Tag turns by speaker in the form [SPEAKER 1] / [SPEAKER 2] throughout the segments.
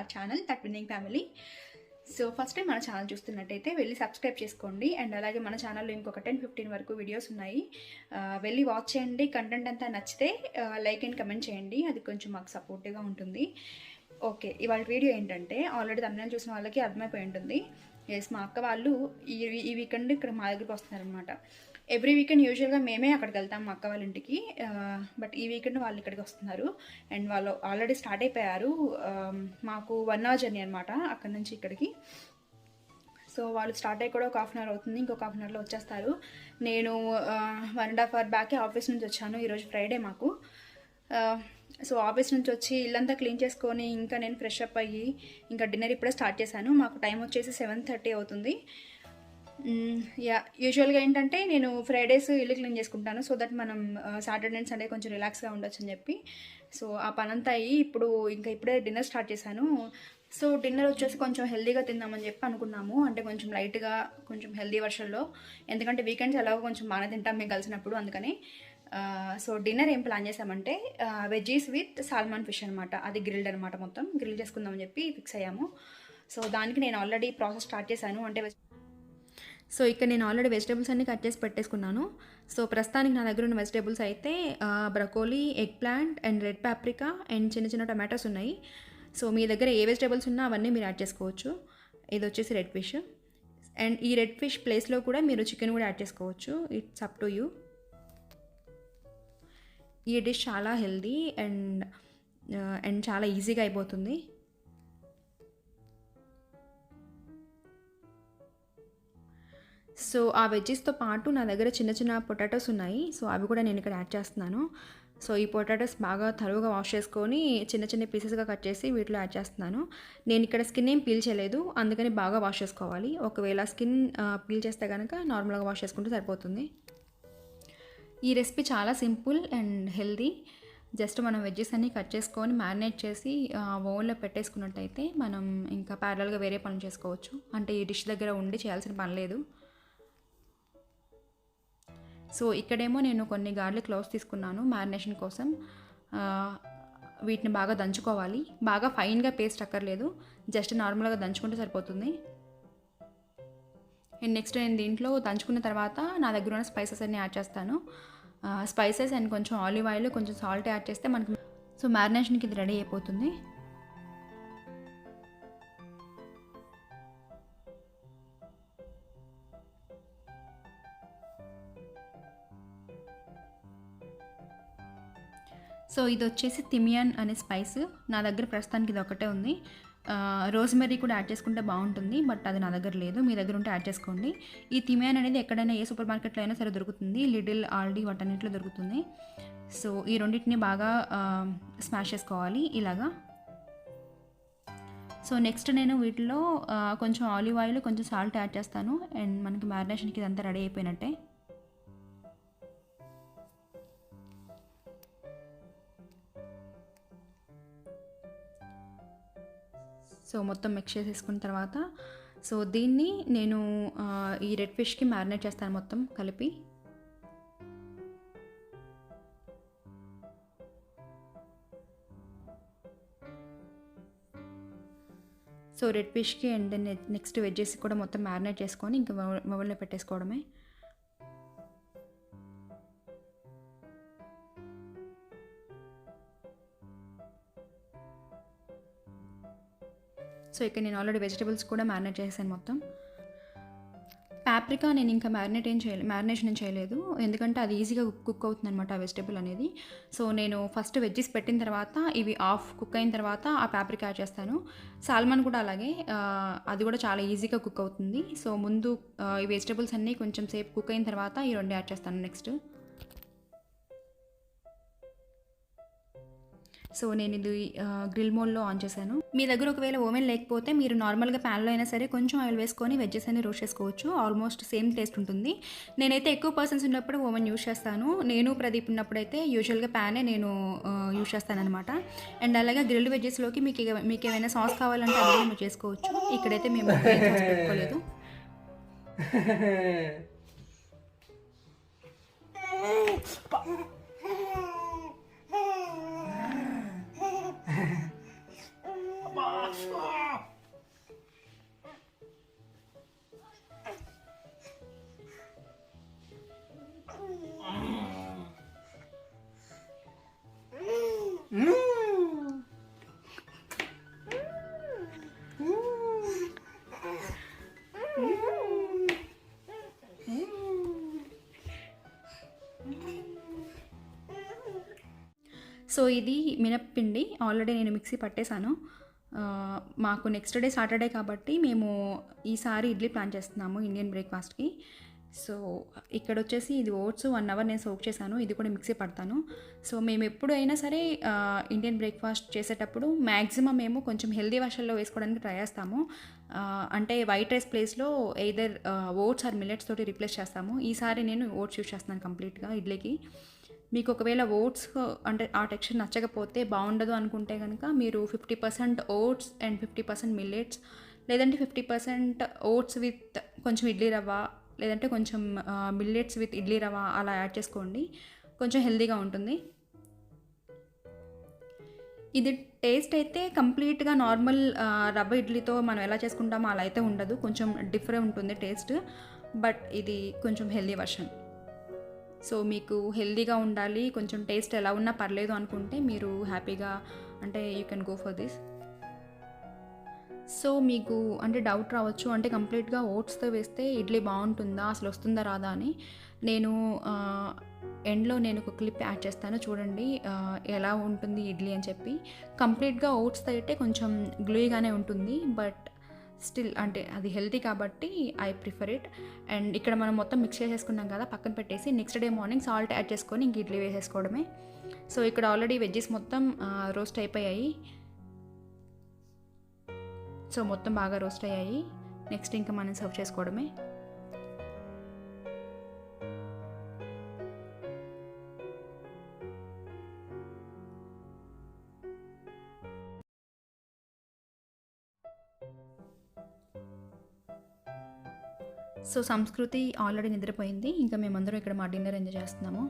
[SPEAKER 1] Our channel that winnowing family. So first time మన channel చూస్తున్నట్టయితే వెళ్ళి సబ్స్క్రైబ్ చేసుకోండి. అండ్ అలాగే మన ఛానల్లో ఇంకొక 10-15 వరకు వీడియోస్ ఉన్నాయి, వెళ్ళి వాచ్ చేయండి. కంటెంట్ అంతా నచ్చితే లైక్ అండ్ కమెంట్ చేయండి, అది కొంచెం మాకు సపోర్టివ్గా ఉంటుంది. ఓకే, ఇవాళ వీడియో ఏంటంటే ఆల్రెడీ తమిళ చూసిన వాళ్ళకి అర్థమైపోయి ఉంటుంది. ఎస్, మా అక్క వాళ్ళు ఈ వీకెండ్ ఇక్కడ మా దగ్గరికి వస్తున్నారనమాట. ఎవ్రీ వీకెండ్ యూజువల్గా మేమే అక్కడికి వెళ్తాం మా అక్క వాళ్ళ ఇంటికి, బట్ ఈ వీకెండ్ వాళ్ళు ఇక్కడికి వస్తున్నారు. అండ్ వాళ్ళు ఆల్రెడీ స్టార్ట్ అయిపోయారు. మాకు 1 hour జర్నీ అనమాట అక్కడ నుంచి ఇక్కడికి. సో వాళ్ళు స్టార్ట్ అయ్యి కూడా ఒక 1/2 hour అవుతుంది, ఇంకొక 1/2 hourలో వచ్చేస్తారు. నేను 1.5 hour బ్యాకే ఆఫీస్ నుంచి వచ్చాను. ఈరోజు ఫ్రైడే మాకు. సో ఆఫీస్ నుంచి వచ్చి ఇల్లంతా క్లీన్ చేసుకొని ఇంకా నేను ఫ్రెష్ అప్ అయ్యి ఇంకా డిన్నర్ ఇప్పుడే స్టార్ట్ చేశాను. మాకు టైం వచ్చేసి 7:30 అవుతుంది. యూజువల్గా ఏంటంటే నేను ఫ్రైడేస్ ఇల్లు క్లీన్ చేసుకుంటాను, సో దట్ మనం సాటర్డే అండ్ సండే కొంచెం రిలాక్స్గా ఉండొచ్చు అని చెప్పి. సో ఆ పనంతా అయ్యి ఇప్పుడే డిన్నర్ స్టార్ట్ చేశాను. సో డిన్నర్ వచ్చేసి కొంచెం హెల్దీగా తిందామని చెప్పి అనుకున్నాము, అంటే కొంచెం లైట్గా, కొంచెం హెల్దీ వర్షన్లో. ఎందుకంటే వీకెండ్స్ ఎలాగో కొంచెం బాగానే తింటాం మేము కలిసినప్పుడు, అందుకని. సో డిన్నర్ ఏం ప్లాన్ చేసామంటే వెజ్జీస్ విత్ సాల్మన్ ఫిష్ అనమాట. అది గ్రిల్డ్ అనమాట, మొత్తం గ్రిల్ చేసుకుందామని చెప్పి ఫిక్స్ అయ్యాము. సో దానికి నేను ఆల్రెడీ ప్రాసెస్ స్టార్ట్ చేశాను. సో ఇక్కడ నేను ఆల్రెడీ వెజిటేబుల్స్ అన్నీ కట్ చేసి పెట్టేసుకున్నాను. సో ప్రస్తుతానికి నా దగ్గర ఉన్న వెజిటేబుల్స్ అయితే broccoli, egg plant and red paprika and చిన్న చిన్న టమాటోస్ ఉన్నాయి. సో మీ దగ్గర ఏ వెజిటేబుల్స్ ఉన్నా అవన్నీ మీరు యాడ్ చేసుకోవచ్చు. ఇది వచ్చేసి రెడ్ ఫిష్, అండ్ ఈ రెడ్ ఫిష్ ప్లేస్లో కూడా మీరు చికెన్ కూడా యాడ్ చేసుకోవచ్చు. It's up to you. ఈ డిష్ చాలా హెల్దీ అండ్ చాలా ఈజీగా అయిపోతుంది. సో ఆ వెజ్జెస్తో పాటు నా దగ్గర చిన్న చిన్న పొటాటోస్ ఉన్నాయి. సో అవి కూడా నేను ఇక్కడ యాడ్ చేస్తున్నాను. సో ఈ పొటాటోస్ బాగా తరువుగా వాష్ చేసుకొని చిన్న చిన్న పీసెస్గా కట్ చేసి వీటిలో యాడ్ చేస్తున్నాను. నేను ఇక్కడ స్కిన్ ఏం పీల్ చేయలేదు, అందుకని బాగా వాష్ చేసుకోవాలి. ఒకవేళ స్కిన్ పీల్ చేస్తే కనుక నార్మల్గా వాష్ చేసుకుంటే సరిపోతుంది. ఈ రెసిపీ చాలా సింపుల్ అండ్ హెల్దీ. జస్ట్ మనం వెజ్జెస్ అన్నీ కట్ చేసుకొని మ్యారినేట్ చేసి ఓవెన్లో పెట్టేసుకున్నట్టయితే మనం ఇంకా ప్యారలల్గా వేరే పనులు చేసుకోవచ్చు. అంటే ఈ డిష్ దగ్గర ఉండి చేయాల్సిన పని లేదు. సో ఇక్కడేమో నేను కొన్ని గార్లిక్ క్లోవ్స్ తీసుకున్నాను మ్యారినేషన్ కోసం. వీటిని బాగా దంచుకోవాలి. బాగా ఫైన్గా పేస్ట్ అక్కర్లేదు, జస్ట్ నార్మల్గా దంచుకుంటే సరిపోతుంది. అండ్ నెక్స్ట్ నేను దీంట్లో దంచుకున్న తర్వాత నా దగ్గర ఉన్న స్పైసెస్ అన్నీ యాడ్ చేస్తాను. స్పైసెస్ అండ్ కొంచెం ఆలివ్ ఆయిల్, కొంచెం సాల్ట్ యాడ్ చేస్తే మనకి సో మ్యారినేషన్కి ఇది రెడీ అయిపోతుంది. సో ఇది వచ్చేసి తిమియాన్ అనే స్పైస్. నా దగ్గర ప్రస్తుతానికి ఇది ఒకటే ఉంది. రోజ్మెరీ కూడా యాడ్ చేసుకుంటే బాగుంటుంది, బట్ అది నా దగ్గర లేదు. మీ దగ్గర ఉంటే యాడ్ చేసుకోండి. ఈ తిమియాన్ అనేది ఎక్కడైనా ఏ సూపర్ మార్కెట్లో అయినా సరే దొరుకుతుంది, లిడిల్, ఆల్డీ వాటన్నిటిలో దొరుకుతుంది. సో ఈ రెండింటిని బాగా స్మాష్ చేసుకోవాలి ఇలాగా. సో నెక్స్ట్ నేను వీటిలో కొంచెం ఆలివ్ ఆయిల్, కొంచెం సాల్ట్ యాడ్ చేస్తాను. అండ్ మనకి మ్యారినేషన్కి ఇదంతా రెడీ అయిపోయినట్టే. సో మొత్తం మిక్స్ చేసేసుకున్న తర్వాత సో దీన్ని నేను ఈ రెడ్ ఫిష్కి మ్యారినేట్ చేస్తాను మొత్తం కలిపి. సో రెడ్ ఫిష్కి అండ్ నెక్స్ట్ వెజ్జెస్ కూడా మొత్తం మ్యారినేట్ చేసుకొని ఇంకా ఓవెన్లో పెట్టేసుకోవడమే. సో ఇక్కడ నేను ఆల్రెడీ వెజిటేబుల్స్ కూడా మ్యారినేట్ చేశాను మొత్తం. పాప్రికా నేను ఇంకా మ్యారినేషన్ ఏం చేయలేదు, ఎందుకంటే అది ఈజీగా కుక్ అవుతుంది అనమాట ఆ వెజిటేబుల్ అనేది. సో నేను ఫస్ట్ వెజ్జెస్ పెట్టిన తర్వాత ఇవి హాఫ్ కుక్ అయిన తర్వాత ఆ పాప్రికా యాడ్ చేస్తాను. సాల్మన్ కూడా అలాగే, అది కూడా చాలా ఈజీగా కుక్ అవుతుంది. సో ముందు ఈ వెజిటేబుల్స్ అన్నీ కొంచెం సేపు కుక్ అయిన తర్వాత ఈ రెండు యాడ్ చేస్తాను నెక్స్ట్. సో నేను ఇది గ్రిల్ మోడ్లో ఆన్ చేశాను. మీ దగ్గర ఒకవేళ ఓవెన్ లేకపోతే మీరు నార్మల్గా ప్యాన్లో అయినా సరే కొంచెం ఆయిల్ వేసుకొని వెజ్జెస్ అన్ని రోస్ట్ చేసుకోవచ్చు. ఆల్మోస్ట్ సేమ్ టేస్ట్ ఉంటుంది. నేనైతే ఎక్కువ పర్సన్స్ ఉన్నప్పుడు ఓవెన్ యూస్ చేస్తాను. నేను ప్రదీప్ ఉన్నప్పుడైతే యూజువల్గా ప్యానే నేను యూస్ చేస్తాను అనమాట. అండ్ అలాగే గ్రిల్డ్ వెజ్జెస్లోకి మీకు ఏమైనా సాస్ కావాలంటే అది కూడా మీరు చేసుకోవచ్చు. ఇక్కడైతే మేము సాస్ పెట్టుకోలేదు. సో ఇది మినప్పిండి ఆల్రెడీ నేను మిక్సీ పట్టేశాను. మాకు నెక్స్ట్ డే సాటర్డే కాబట్టి మేము ఈసారి ఇడ్లీ ప్లాన్ చేస్తున్నాము ఇండియన్ బ్రేక్ఫాస్ట్కి. సో ఇక్కడ వచ్చేసి ఇది ఓట్స్ 1 అవర్ నేను సోక్ చేశాను. ఇది కూడా మిక్సీ పడతాను. సో మేము ఎప్పుడైనా సరే ఇండియన్ బ్రేక్ఫాస్ట్ చేసేటప్పుడు మ్యాక్సిమం మేము కొంచెం హెల్దీ వర్షన్లో వేసుకోవడానికి ట్రై చేస్తాము. అంటే వైట్ రైస్ ప్లేస్లో ఎయిదర్ ఓట్స్ ఆర్ మిల్లెట్స్ తోటి రిప్లేస్ చేస్తాము. ఈసారి నేను ఓట్స్ యూస్ చేస్తున్నాను కంప్లీట్గా ఇడ్లీకి. మీకు ఒకవేళ ఓట్స్ అంటే ఆ టెక్స్చర్ నచ్చకపోతే బాగుండదు అనుకుంటే కనుక మీరు 50% ఓట్స్ అండ్ 50% మిల్లెట్స్, లేదంటే 50% ఓట్స్ విత్ కొంచెం ఇడ్లీ రవ్వ, లేదంటే కొంచెం మిల్లెట్స్ విత్ ఇడ్లీ రవ్వ అలా యాడ్ చేసుకోండి. కొంచెం హెల్తీగా ఉంటుంది. ఇది టేస్ట్ అయితే కంప్లీట్గా నార్మల్ రవ్వ ఇడ్లీతో మనం ఎలా చేసుకుంటామో అలా అయితే ఉండదు. కొంచెం డిఫరెంట్ ఉంటుంది టేస్ట్. బట్ ఇది కొంచెం హెల్తీ వర్షన్. సో మీకు హెల్తీగా ఉండాలి, కొంచెం టేస్ట్ ఎలా ఉన్నా పర్లేదు అనుకుంటే మీరు హ్యాపీగా అంటే you can go for this. So మీకు అంటే డౌట్ రావచ్చు, అంటే కంప్లీట్గా ఓట్స్తో వేస్తే ఇడ్లీ బాగుంటుందా, అసలు వస్తుందా రాదా అని. నేను ఎండ్లో నేను ఒక క్లిప్ యాడ్ చేస్తాను చూడండి ఎలా ఉంటుంది ఇడ్లీ అని చెప్పి. కంప్లీట్గా ఓట్స్తో అయితే కొంచెం గ్లూయిగానే ఉంటుంది, బట్ స్టిల్ అంటే అది హెల్తీ కాబట్టి ఐ ప్రిఫర్ ఇట్. అండ్ ఇక్కడ మనం మొత్తం మిక్స్ చేసేసుకున్నాం కదా, పక్కన పెట్టేసి next day morning salt add చేసుకొని ఇంక ఇడ్లీ వేసేసుకోవడమే. సో ఇక్కడ ఆల్రెడీ వెజ్జెస్ మొత్తం రోస్ట్ అయిపోయాయి. సో మొత్తం బాగా రోస్ట్ అయ్యాయి. నెక్స్ట్ ఇంకా మనం సర్వ్ చేసుకోవడమే. సో సంస్కృతి ఆల్రెడీ నిద్రపోయింది. ఇంకా మేమందరం ఇక్కడ మా డిన్నర్ ఎంజాయ్ చేస్తున్నాము.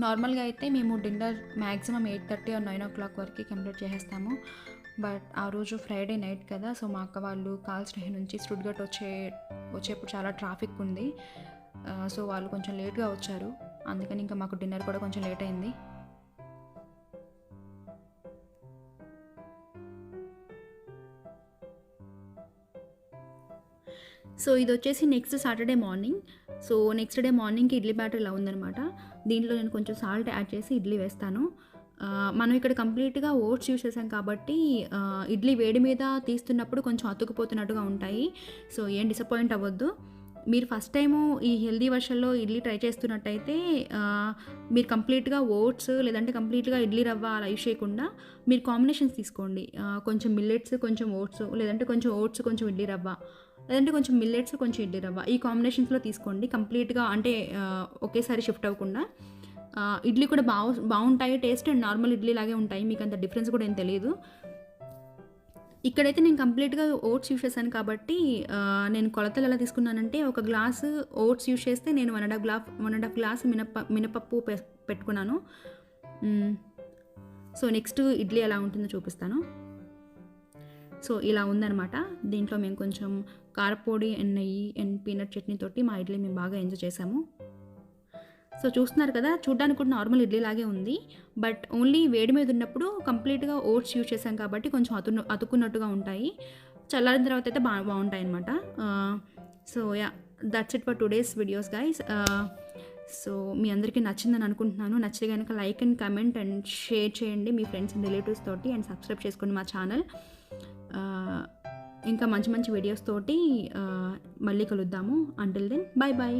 [SPEAKER 1] నార్మల్గా అయితే మేము డిన్నర్ మ్యాక్సిమం 8:30 or 9 o'clock వరకు కంప్లీట్ చేసేస్తాము. బట్ ఆ రోజు ఫ్రైడే నైట్ కదా, సో మా అక్క వాళ్ళు కార్ల్స్రూహే నుంచి స్టుట్గర్ట్ వచ్చేప్పుడు చాలా ట్రాఫిక్ ఉంది. సో వాళ్ళు కొంచెం లేట్గా వచ్చారు, అందుకని ఇంకా మాకు డిన్నర్ కూడా కొంచెం లేట్ అయింది. సో ఇది వచ్చేసి next Saturday morning. So next day మార్నింగ్కి ఇడ్లీ బ్యాటర్ ఇలా ఉందనమాట. దీంట్లో నేను కొంచెం సాల్ట్ యాడ్ చేసి ఇడ్లీ వేస్తాను. మనం ఇక్కడ కంప్లీట్గా ఓట్స్ యూస్ చేసాం కాబట్టి ఇడ్లీ వేడి మీద తీస్తున్నప్పుడు కొంచెం అతుక్కుపోతున్నట్టుగా ఉంటాయి. సో ఏం డిసప్పాయింట్ అవ్వద్దు. మీరు ఫస్ట్ టైము ఈ హెల్దీ వర్షన్లో ఇడ్లీ ట్రై చేస్తున్నట్టయితే మీరు కంప్లీట్గా ఓట్స్ లేదంటే కంప్లీట్గా ఇడ్లీ రవ్వ అలా యూస్ చేయకుండా మీరు కాంబినేషన్స్ తీసుకోండి. కొంచెం మిల్లెట్స్ కొంచెం ఓట్స్, లేదంటే కొంచెం ఓట్స్ కొంచెం ఇడ్లీ రవ్వ, లేదంటే కొంచెం మిల్లెట్స్ కొంచెం ఇడ్లీ రవ్వ, ఈ కాంబినేషన్స్లో తీసుకోండి. కంప్లీట్గా అంటే ఒకేసారి షిఫ్ట్ అవ్వకుండా. ఇడ్లీ కూడా బాగుంటాయి టేస్ట్, అండ్ నార్మల్ ఇడ్లీ లాగే ఉంటాయి, మీకు అంత డిఫరెన్స్ కూడా ఏం తెలియదు. ఇక్కడైతే నేను కంప్లీట్గా ఓట్స్ యూస్ చేశాను కాబట్టి నేను కొలతలు ఎలా తీసుకున్నానంటే, ఒక గ్లాసు ఓట్స్ యూస్ చేస్తే నేను 1.5 గ్లాస్ మినపప్పు పెట్టుకున్నాను. సో నెక్స్ట్ ఇడ్లీ ఎలా ఉంటుందో చూపిస్తాను. సో ఇలా ఉందన్నమాట. దీంట్లో మేము కొంచెం కారపొడి అండ్ నెయ్యి అండ్ పీనట్ చట్నీ తోటి మా ఇడ్లీ మేము బాగా ఎంజాయ్ చేసాము. సో చూస్తున్నారు కదా, చూడడానికి కూడా నార్మల్ ఇడ్లీ లాగే ఉంది, బట్ ఓన్లీ వేడి మీద ఉన్నప్పుడు కంప్లీట్గా ఓట్స్ యూజ్ చేసాం కాబట్టి కొంచెం అతుక్కున్నట్టుగా ఉంటాయి. చల్లారిన తర్వాత అయితే బాగుంటాయి అనమాట. So yeah, that's it for today's videos guys. So మీ అందరికీ నచ్చిందని అనుకుంటున్నాను. నచ్చితే కనుక like and comment and share చేయండి మీ ఫ్రెండ్స్ అండ్ రిలేటివ్స్ తోటి, అండ్ సబ్స్క్రైబ్ చేసుకోండి మా ఛానల్. ఇంకా మంచి మంచి వీడియోస్ తోటి మళ్ళీ కలుద్దాము. Until then, bye bye.